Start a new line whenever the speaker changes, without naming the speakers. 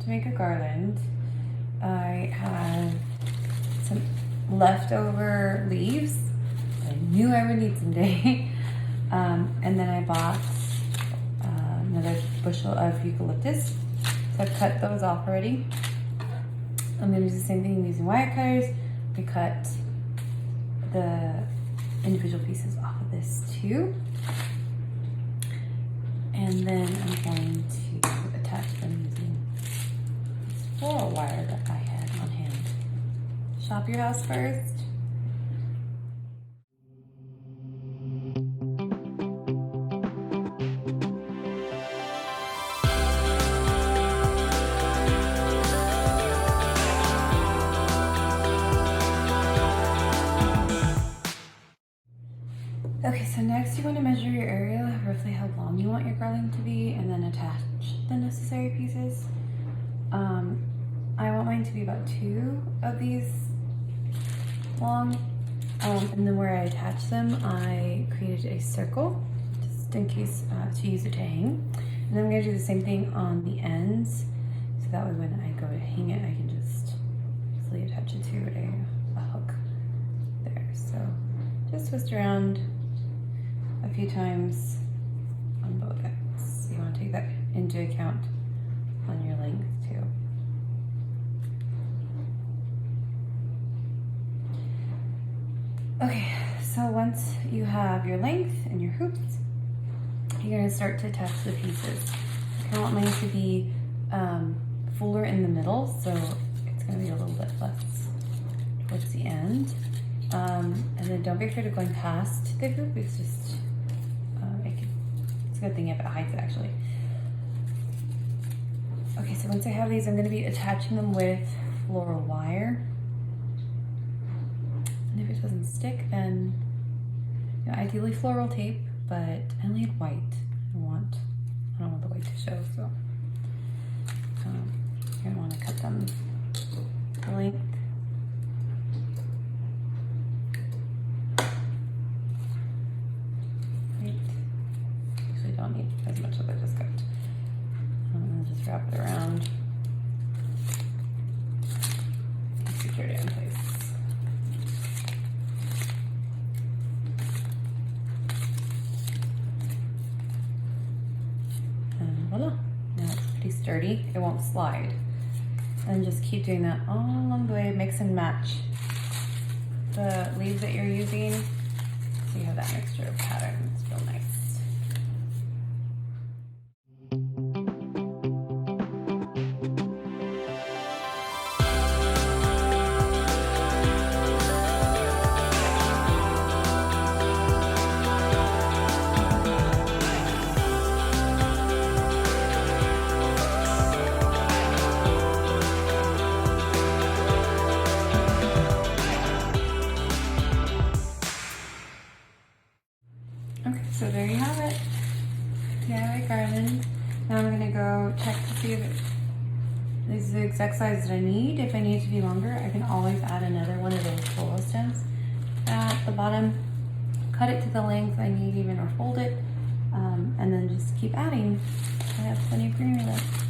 to make a garland. I had some leftover leaves I knew I would need someday. And then I bought another bushel of eucalyptus. So I've cut those off already. I'm going to do the same thing using wire cutters. We cut the individual pieces off of this too. And then I'm going to attach them using this floral wire that I had on hand. Shop your house first. Okay, so next you want to measure your area, roughly how long you want your garland to be, and then attach the necessary pieces. I want mine to be about 2 of these long, and then where I attach them, I created a circle, just in case to use it to hang. And then I'm going to do the same thing on the ends, so that way when I go to hang it, I can just easily attach it to a hook there. So just twist around a few times on both ends. You want to take that into account on your length too. Okay, so once you have your length and your hoops, you're going to start to attach the pieces. I kind of want mine to be fuller in the middle, so it's going to be a little bit less towards the end. And then don't be afraid of going past the hoop. It's just, it's a good thing if it hides it actually. Okay, so once I have these, I'm going to be attaching them with floral wire. And if it doesn't stick, then ideally floral tape, but I only had white. I don't want the white to show, so you're going to want to cut them to length. Don't need as much as I just got. Just wrap it around. Secure it in place. And voila. Now it's pretty sturdy. It won't slide. And just keep doing that all along the way. Mix and match the leaves that you're using. So you have that mixture of patterns. Real nice. Okay, so there you have it. DIY garland. Now I'm gonna go check to see if this is the exact size that I need. If I need it to be longer, I can always add another one of those floral stems at the bottom. Cut it to the length I need even, or fold it, and then just keep adding. I have plenty of greenery left.